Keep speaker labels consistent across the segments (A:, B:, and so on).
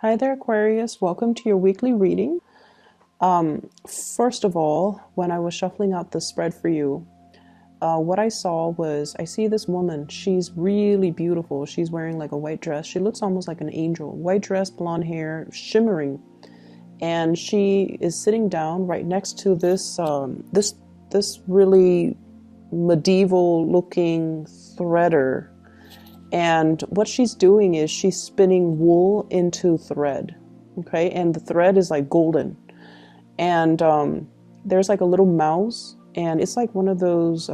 A: Hi there, Aquarius. Welcome to your weekly reading. First of all, when I was shuffling out the spread for you, what I saw was I see this woman. She's really beautiful. She's wearing like a white dress. She looks almost like an angel. White dress, blonde hair, shimmering. And she is sitting down right next to this really medieval looking threader. And what she's doing is she's spinning wool into thread. Okay, and the thread is like golden. And there's like a little mouse, and it's like one of those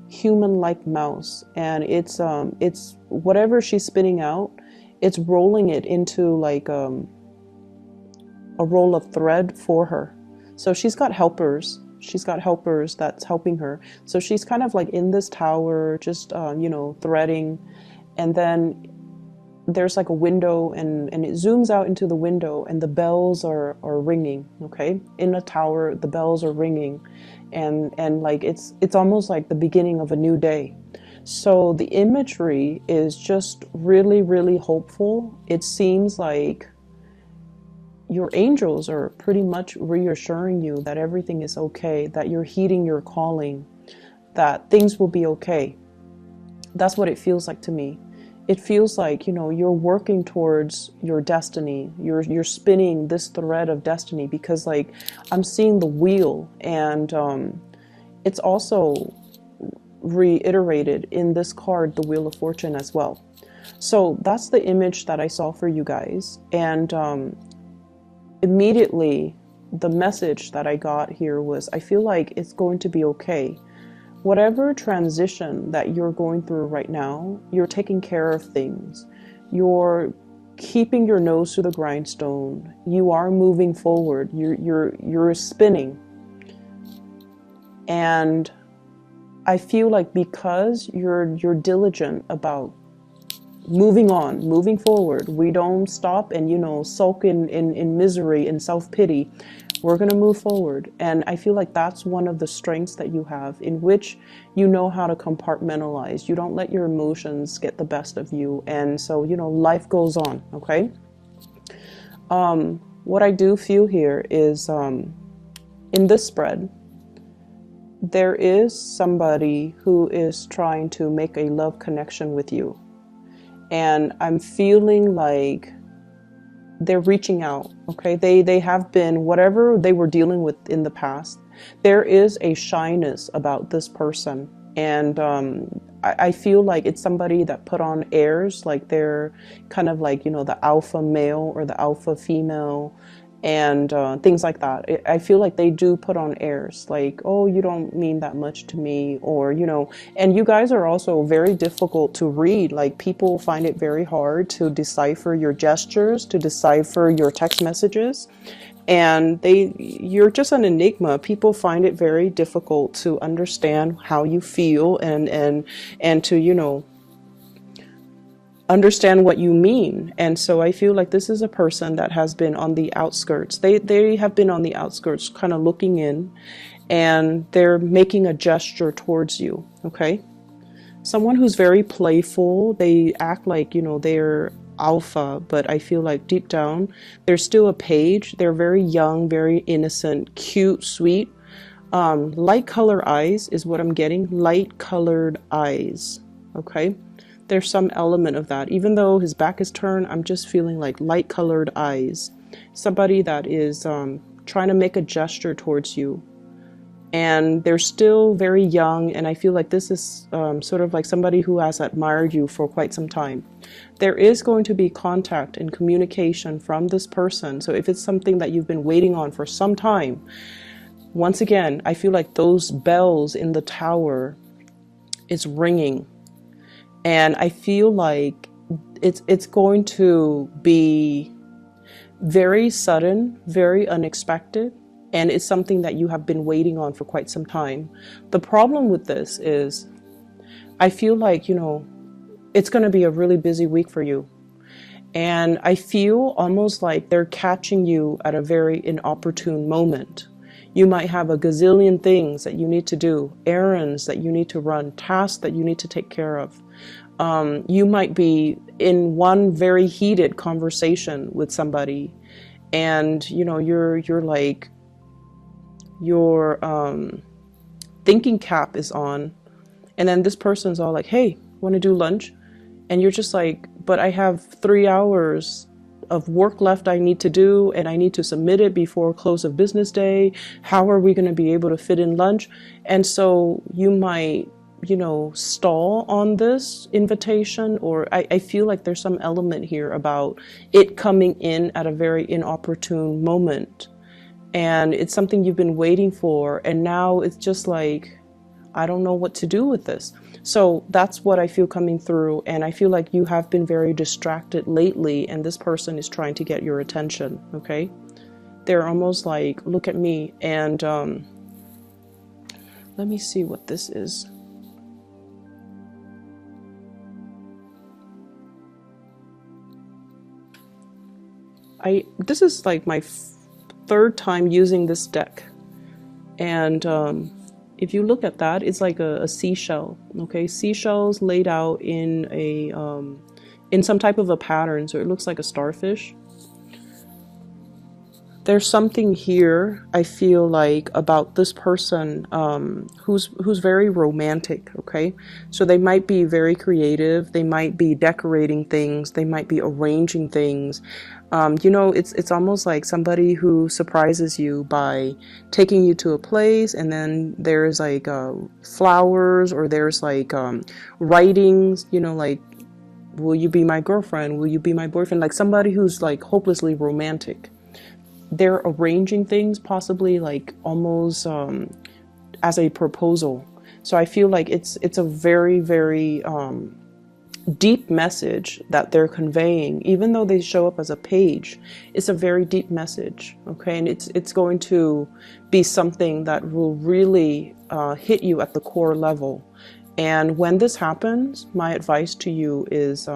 A: human-like mouse. And it's whatever she's spinning out, it's rolling it into like a roll of thread for her. So she's got helpers. She's got helpers that's helping her. So she's kind of like in this tower, just, threading. And then there's like a window, and it zooms out into the window, and the bells are ringing, okay? In the tower, the bells are ringing. And like it's almost like the beginning of a new day. So the imagery is just really, really hopeful. It seems like your angels are pretty much reassuring you that everything is okay, that you're heeding your calling, that things will be okay. That's what it feels like to me. It feels like, you're working towards your destiny. You're spinning this thread of destiny, because like I'm seeing the wheel, and it's also reiterated in this card, the Wheel of Fortune, as well. So that's the image that I saw for you guys. And immediately the message that I got here was, I feel like it's going to be okay. Whatever transition that you're going through right now, you're taking care of things. You're keeping your nose to the grindstone. You are moving forward. You're spinning. And I feel like because you're diligent about moving on, moving forward, we don't stop and sulk in misery and self-pity. We're going to move forward. And I feel like that's one of the strengths that you have, in which you know how to compartmentalize. You don't let your emotions get the best of you. And so, life goes on. Okay. What I do feel here is, in this spread, there is somebody who is trying to make a love connection with you. And I'm feeling like they're reaching out, okay? They have been, whatever they were dealing with in the past, there is a shyness about this person. And I feel like it's somebody that put on airs, like they're kind of like, the alpha male or the alpha female, and things like that. I feel like they do put on airs, like, oh, you don't mean that much to me, or, and you guys are also very difficult to read. Like, people find it very hard to decipher your gestures, to decipher your text messages, and you're just an enigma. People find it very difficult to understand how you feel, and to, understand what you mean. And so I feel like this is a person that has been on the outskirts. They have been on the outskirts, kind of looking in, and they're making a gesture towards you. Okay. Someone who's very playful. They act like, they're alpha, but I feel like deep down, they're still a page. They're very young, very innocent, cute, sweet. Light color eyes is what I'm getting. Light colored eyes. Okay. There's some element of that. Even though his back is turned, I'm just feeling like light colored eyes. Somebody that is trying to make a gesture towards you. And they're still very young, and I feel like this is sort of like somebody who has admired you for quite some time. There is going to be contact and communication from this person. So if it's something that you've been waiting on for some time, once again, I feel like those bells in the tower is ringing. And I feel like it's going to be very sudden, very unexpected, and it's something that you have been waiting on for quite some time. The problem with this is, I feel like, it's going to be a really busy week for you. And I feel almost like they're catching you at a very inopportune moment. You might have a gazillion things that you need to do, errands that you need to run, tasks that you need to take care of. You might be in one very heated conversation with somebody, and you know, you're like, your thinking cap is on, and then this person's all like, hey, want to do lunch? And you're just like, but I have 3 hours of work left I need to do, and I need to submit it before close of business day. How are we going to be able to fit in lunch? And so you might, you know, stall on this invitation, or I feel like there's some element here about it coming in at a very inopportune moment. And it's something you've been waiting for, and now it's just like, I don't know what to do with this. So that's what I feel coming through, and I feel like you have been very distracted lately, and this person is trying to get your attention, okay? They're almost like, look at me, and let me see what this is. This is like my third time using this deck, and if you look at that, it's like a seashell, okay? Seashells laid out in a in some type of a pattern, so it looks like a starfish. There's something here, I feel like, about this person who's very romantic, okay? So they might be very creative, they might be decorating things, they might be arranging things. You know, it's almost like somebody who surprises you by taking you to a place, and then there's like flowers, or there's like writings, you know, like, will you be my girlfriend? Will you be my boyfriend? Like somebody who's like hopelessly romantic. They're arranging things, possibly like almost as a proposal. So I feel like it's a very, very deep message that they're conveying. Even though they show up as a page, it's a very deep message, okay? And it's going to be something that will really hit you at the core level. And when this happens, my advice to you is,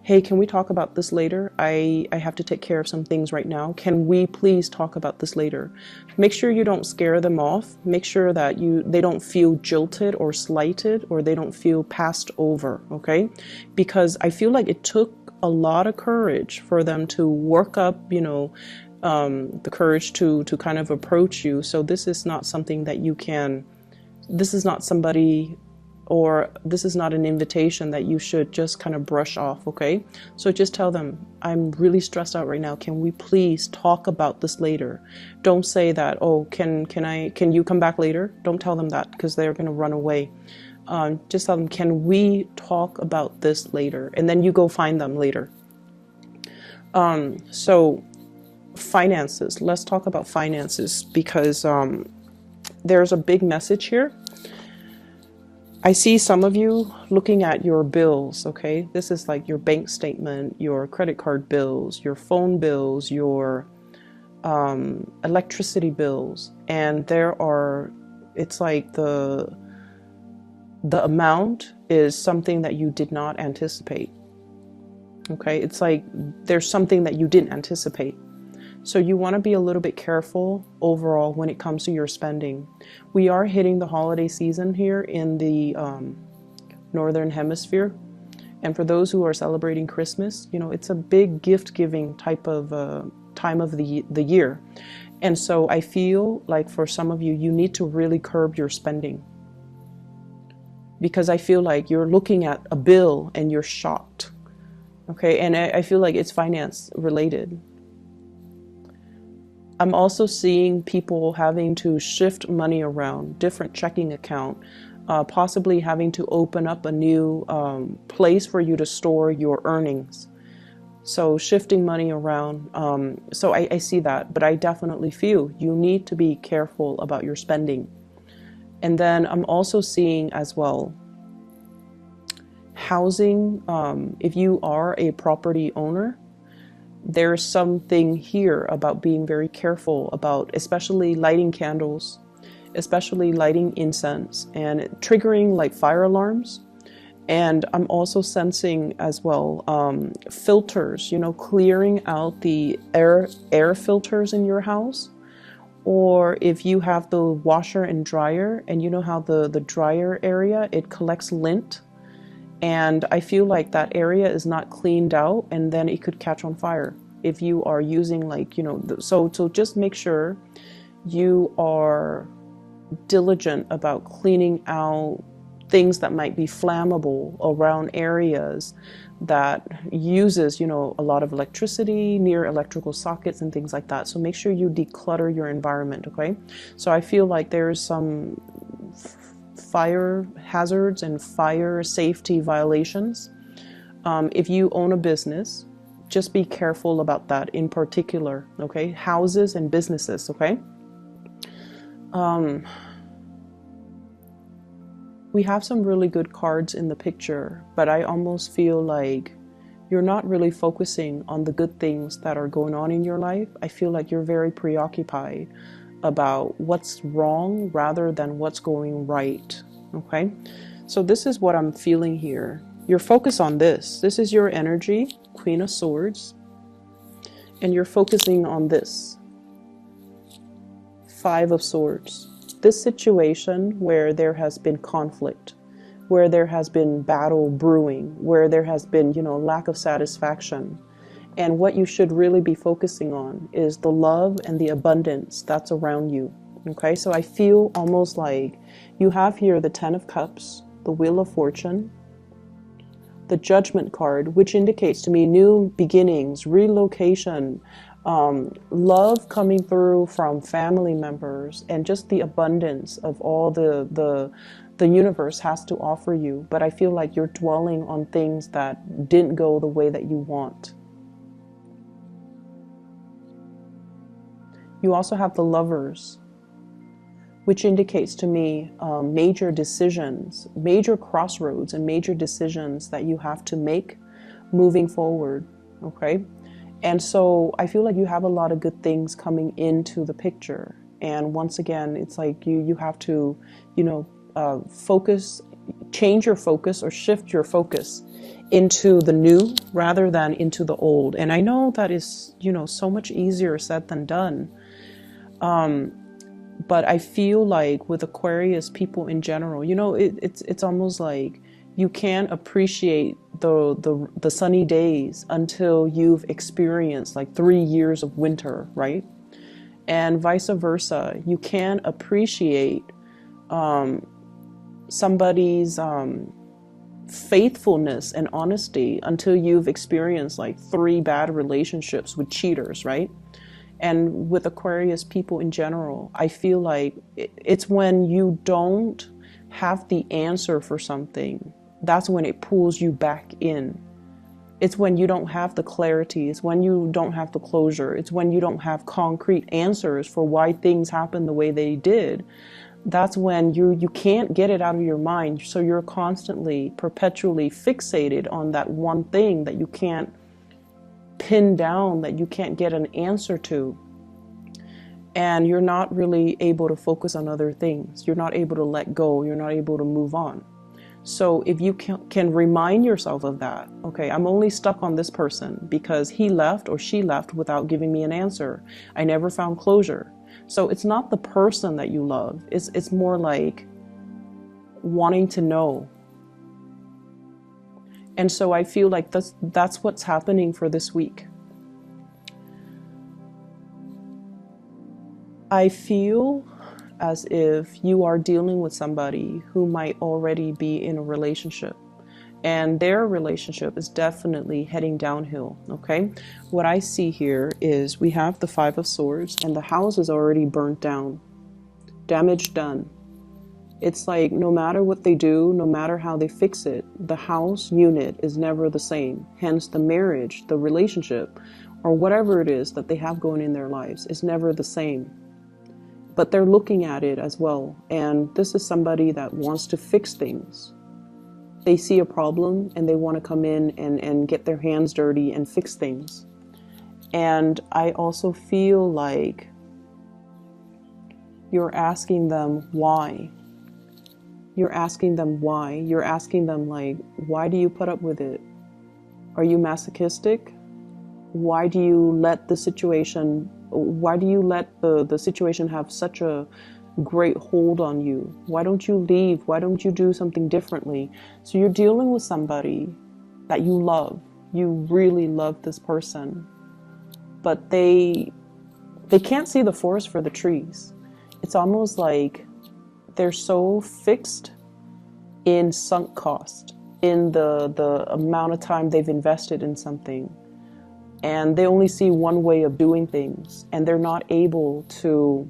A: hey, can we talk about this later? I have to take care of some things right now. Can we please talk about this later? Make sure you don't scare them off. Make sure that they don't feel jilted or slighted, or they don't feel passed over, okay? Because I feel like it took a lot of courage for them to work up, you know, the courage to kind of approach you. So this is not something that you can, this is not somebody, or this is not an invitation that you should just kind of brush off, okay? So just tell them, I'm really stressed out right now. Can we please talk about this later? Don't say that, oh, can you come back later? Don't tell them that, because they're going to run away. Just tell them, can we talk about this later? And then you go find them later. So finances, let's talk about finances, because there's a big message here. I see some of you looking at your bills, okay? This is like your bank statement, your credit card bills, your phone bills, your electricity bills. And it's like the amount is something that you did not anticipate, okay? It's like there's something that you didn't anticipate. So you want to be a little bit careful overall when it comes to your spending. We are hitting the holiday season here in the Northern Hemisphere. And for those who are celebrating Christmas, you know, it's a big gift-giving type of time of the year. And so I feel like for some of you, you need to really curb your spending. Because I feel like you're looking at a bill and you're shocked. Okay, and I feel like it's finance related. I'm also seeing people having to shift money around, different checking account, possibly having to open up a new place for you to store your earnings. So shifting money around. So I see that, but I definitely feel you need to be careful about your spending. And then I'm also seeing as well, housing, if you are a property owner, there's something here about being very careful about, especially lighting candles, especially lighting incense, and triggering like fire alarms. And I'm also sensing as well filters, you know, clearing out the air filters in your house. Or if you have the washer and dryer, and you know how the dryer area, it collects lint. And I feel like that area is not cleaned out, and then it could catch on fire if you are using, like, you know, so just make sure you are diligent about cleaning out things that might be flammable around areas that uses, you know, a lot of electricity, near electrical sockets and things like that. So make sure you declutter your environment, okay? So I feel like there's some fire hazards and fire safety violations. If you own a business, just be careful about that in particular, okay? Houses and businesses, okay? We have some really good cards in the picture, but I almost feel like you're not really focusing on the good things that are going on in your life. I feel like you're very preoccupied about what's wrong rather than what's going right, okay? So this is what I'm feeling here. You're focused on this. This is your energy, Queen of Swords, and you're focusing on this, Five of Swords. This situation where there has been conflict, where there has been battle brewing, where there has been, you know, lack of satisfaction. And what you should really be focusing on is the love and the abundance that's around you. Okay, so I feel almost like you have here the Ten of Cups, the Wheel of Fortune, the Judgment card, which indicates to me new beginnings, relocation, love coming through from family members, and just the abundance of all the universe has to offer you. But I feel like you're dwelling on things that didn't go the way that you want. You also have the Lovers, which indicates to me major decisions, major crossroads and major decisions that you have to make moving forward, okay? And so I feel like you have a lot of good things coming into the picture. And once again, it's like you have to, you know, focus, change your focus or shift your focus into the new rather than into the old. And I know that is, you know, so much easier said than done. But I feel like with Aquarius people in general, you know, it's almost like you can't appreciate the sunny days until you've experienced like 3 years of winter, right? And vice versa. You can't appreciate somebody's faithfulness and honesty until you've experienced like 3 bad relationships with cheaters, right? And with Aquarius people in general, I feel like it's when you don't have the answer for something, that's when it pulls you back in. It's when you don't have the clarity. It's when you don't have the closure. It's when you don't have concrete answers for why things happened the way they did. That's when you can't get it out of your mind. So you're constantly, perpetually fixated on that one thing that you can't pin down, that you can't get an answer to. And you're not really able to focus on other things. You're not able to let go. You're not able to move on. So if you can remind yourself of that, okay, I'm only stuck on this person because he left or she left without giving me an answer. I never found closure. So it's not the person that you love. It's more like wanting to know. And so I feel like that's what's happening for this week. I feel as if you are dealing with somebody who might already be in a relationship, and their relationship is definitely heading downhill, okay? What I see here is we have the Five of Swords, and the house is already burnt down, damage done. It's like no matter what they do, no matter how they fix it, the house unit is never the same. Hence the marriage, the relationship, or whatever it is that they have going in their lives is never the same. But they're looking at it as well. And this is somebody that wants to fix things. They see a problem and they want to come in and get their hands dirty and fix things. And I also feel like you're asking them why. You're asking them why. You're asking them like, why do you put up with it? Are you masochistic? Why do you let the situation have such a great hold on you. Why don't you leave? Why don't you do something differently? So you're dealing with somebody that you love. You really love this person, but they can't see the forest for the trees. It's almost like they're so fixed in sunk cost, in the amount of time they've invested in something, and they only see one way of doing things, and they're not able to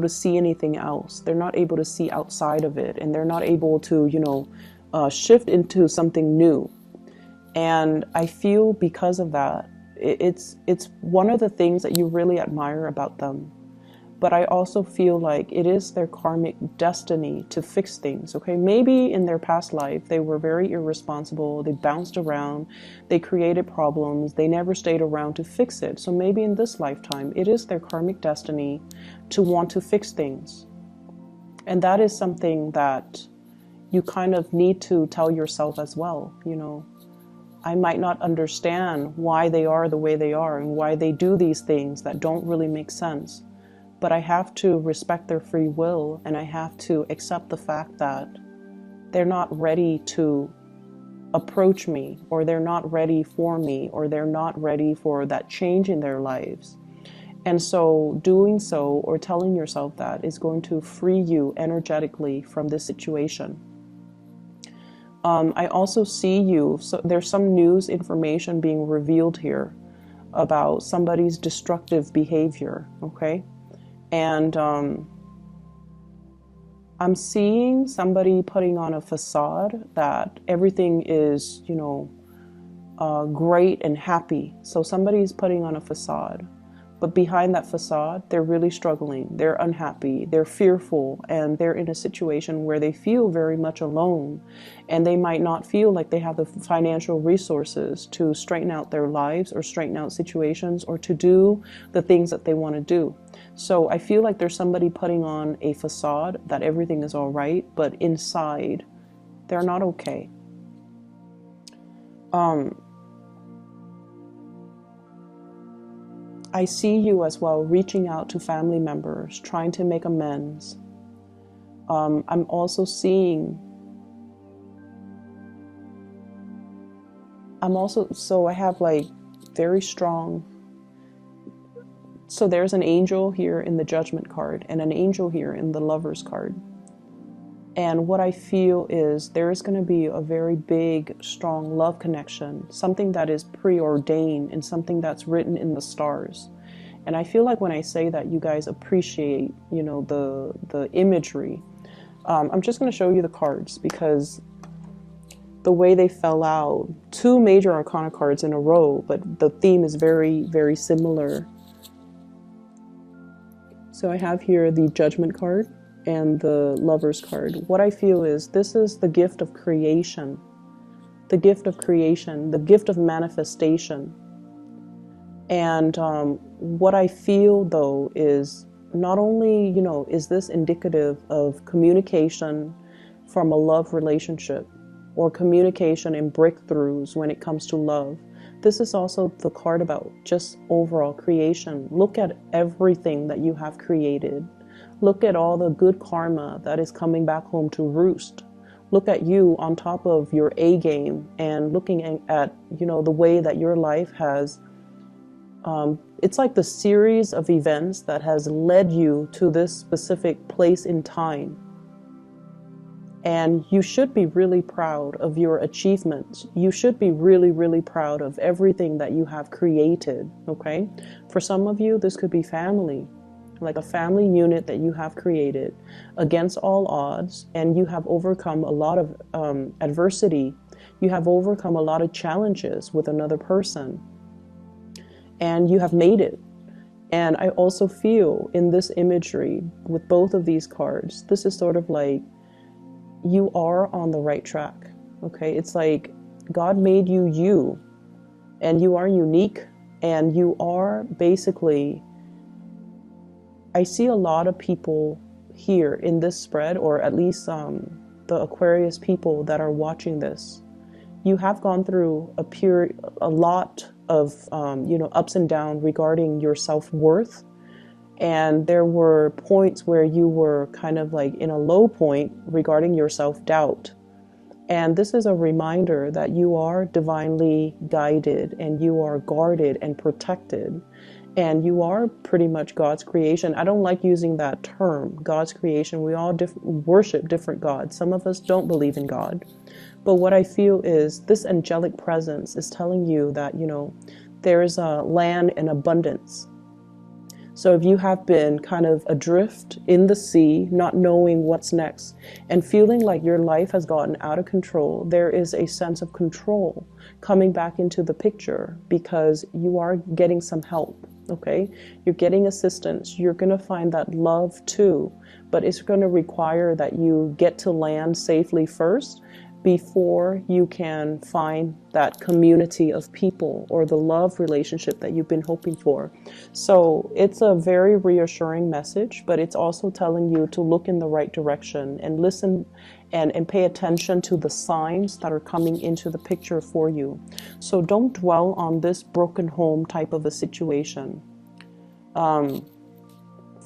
A: see anything else. They're not able to see outside of it, and they're not able to, shift into something new. And I feel because of that, it's one of the things that you really admire about them. But I also feel like it is their karmic destiny to fix things, okay? Maybe in their past life, they were very irresponsible. They bounced around. They created problems. They never stayed around to fix it. So maybe in this lifetime, it is their karmic destiny to want to fix things. And that is something that you kind of need to tell yourself as well. I might not understand why they are the way they are and why they do these things that don't really make sense. But I have to respect their free will, and I have to accept the fact that they're not ready to approach me, or they're not ready for me, or they're not ready for that change in their lives. And so doing so, or telling yourself that, is going to free you energetically from this situation. I also see you, so there's some news information being revealed here about somebody's destructive behavior, okay? And I'm seeing somebody putting on a facade that everything is, great and happy. So somebody's putting on a facade. But behind that facade, they're really struggling. They're unhappy. They're fearful. And they're in a situation where they feel very much alone. And they might not feel like they have the financial resources to straighten out their lives, or straighten out situations, or to do the things that they want to do. So I feel like there's somebody putting on a facade that everything is all right, but inside, they're not okay. I see you as well reaching out to family members, trying to make amends. I'm also so I have like very strong, so there's an angel here in the Judgment card and an angel here in the Lovers card. And what I feel is there is going to be a very big, strong love connection, something that is preordained and something that's written in the stars. And I feel like when I say that, you guys appreciate, the imagery. I'm just going to show you the cards because the way they fell out, 2 major arcana cards in a row, but the theme is very, very similar. So I have here the Judgment card and the Lovers card. What I feel is this is the gift of creation, the gift of creation, the gift of manifestation. And what I feel though is not only, is this indicative of communication from a love relationship or communication and breakthroughs when it comes to love. This is also the card about just overall creation. Look at everything that you have created. Look at all the good karma that is coming back home to roost. Look at you on top of your A game and looking at, the way that your life has, it's like the series of events that has led you to this specific place in time. And you should be really proud of your achievements. You should be really, really proud of everything that you have created, okay? For some of you, this could be family, like a family unit that you have created against all odds, and you have overcome a lot of adversity. You have overcome a lot of challenges with another person, and you have made it. And I also feel in this imagery with both of these cards, this is sort of like you are on the right track, okay? It's like God made you, and you are unique, and you are basically, I see a lot of people here in this spread, or at least the Aquarius people that are watching this. You have gone through a lot of ups and downs regarding your self-worth And there were points where you were kind of like in a low point regarding your self-doubt. And this is a reminder that you are divinely guided and you are guarded and protected. And you are pretty much God's creation. I don't like using that term, God's creation. We all worship different gods. Some of us don't believe in God. But what I feel is this angelic presence is telling you that, you know, there's a land in abundance. So if you have been kind of adrift in the sea, not knowing what's next, and feeling like your life has gotten out of control, there is a sense of control coming back into the picture because you are getting some help, okay? You're getting assistance. You're going to find that love too, but it's going to require that you get to land safely first before you can find that community of people or the love relationship that you've been hoping for. So it's a very reassuring message, but it's also telling you to look in the right direction and listen and pay attention to the signs that are coming into the picture for you. So don't dwell on this broken home type of a situation.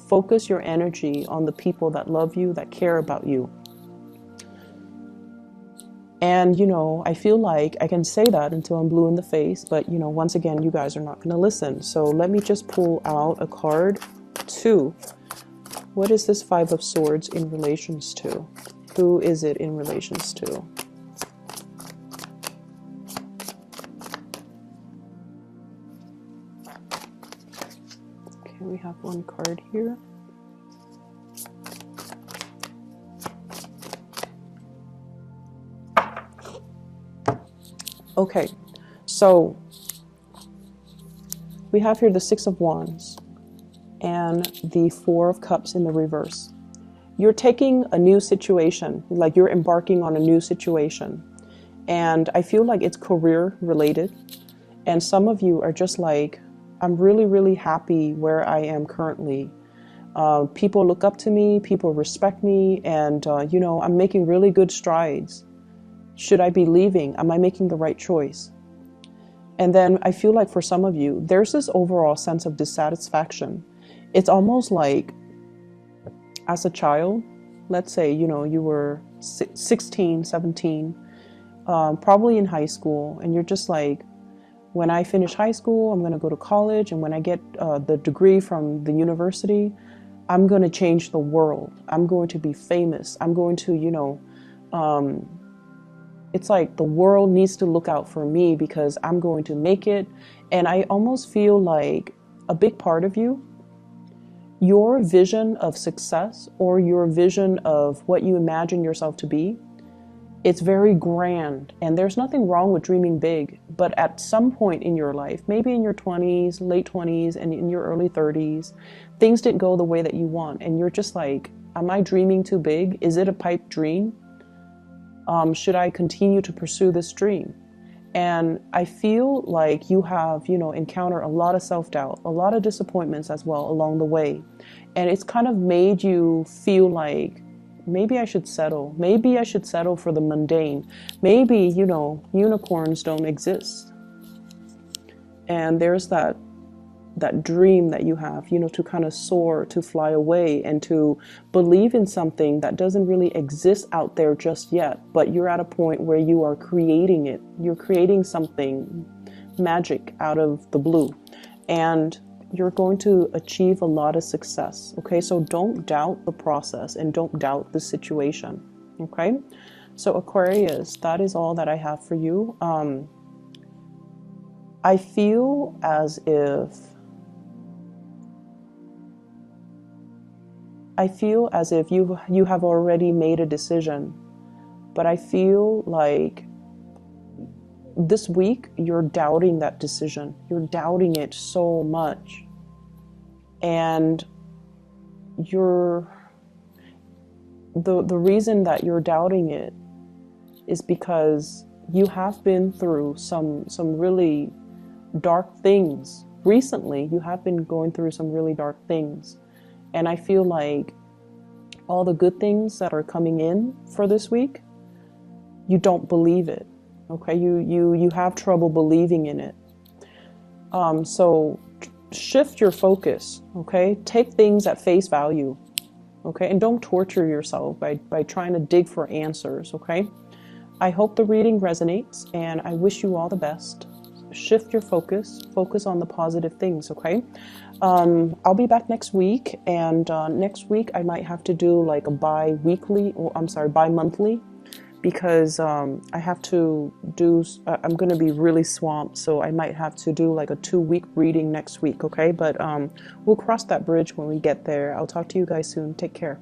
A: Focus your energy on the people that love you, that care about you. And, you know, I feel like I can say that until I'm blue in the face, but, you know, once again, you guys are not going to listen. So let me just pull out a card. 2. What is this 5 of Swords in relations to? Who is it in relations to? Okay, we have one card here. Okay, so we have here the 6 of Wands and the 4 of Cups in the reverse. You're taking a new situation, like you're embarking on a new situation. And I feel like it's career related. And some of you are just like, I'm really, really happy where I am currently. People look up to me, people respect me, and, you know, I'm making really good strides. Should I be leaving? Am I making the right choice? And then I feel like for some of you, there's this overall sense of dissatisfaction. It's almost like as a child, let's say, you know, you were 16, 17, probably in high school, and you're just like, when I finish high school, I'm going to go to college, and when I get the degree from the university, I'm going to change the world. I'm going to be famous. I'm going to, you know, it's like the world needs to look out for me because I'm going to make it. And I almost feel like a big part of you, your vision of success or your vision of what you imagine yourself to be, it's very grand. And there's nothing wrong with dreaming big. But at some point in your life, maybe in your 20s, late 20s, and in your early 30s, things didn't go the way that you want. And you're just like, am I dreaming too big? Is it a pipe dream? Should I continue to pursue this dream? And I feel like you have, you know, encountered a lot of self-doubt, a lot of disappointments as well along the way. And it's kind of made you feel like, maybe I should settle. Maybe I should settle for the mundane. Maybe, you know, unicorns don't exist. And there's that dream that you have, you know, to kind of soar, to fly away, and to believe in something that doesn't really exist out there just yet, but you're at a point where you are creating it. You're creating something magic out of the blue, and you're going to achieve a lot of success. Okay, so don't doubt the process and don't doubt the situation. Okay, so Aquarius, that is all that I have for you. I feel as if you have already made a decision, but I feel like this week you're doubting that decision. You're doubting it so much. And the reason that you're doubting it is because you have been through some really dark things. Recently, you have been going through some really dark things. And I feel like all the good things that are coming in for this week, you don't believe it. Okay, you have trouble believing in it. So shift your focus, okay? Take things at face value, okay? And don't torture yourself by trying to dig for answers, okay? I hope the reading resonates, and I wish you all the best. Shift your focus on the positive things, okay? I'll be back next week, and next week I might have to do like a bi-monthly, because I have to do, I'm going to be really swamped, so I might have to do like a 2-week reading next week, okay? But we'll cross that bridge when we get there. I'll talk to you guys soon. Take care.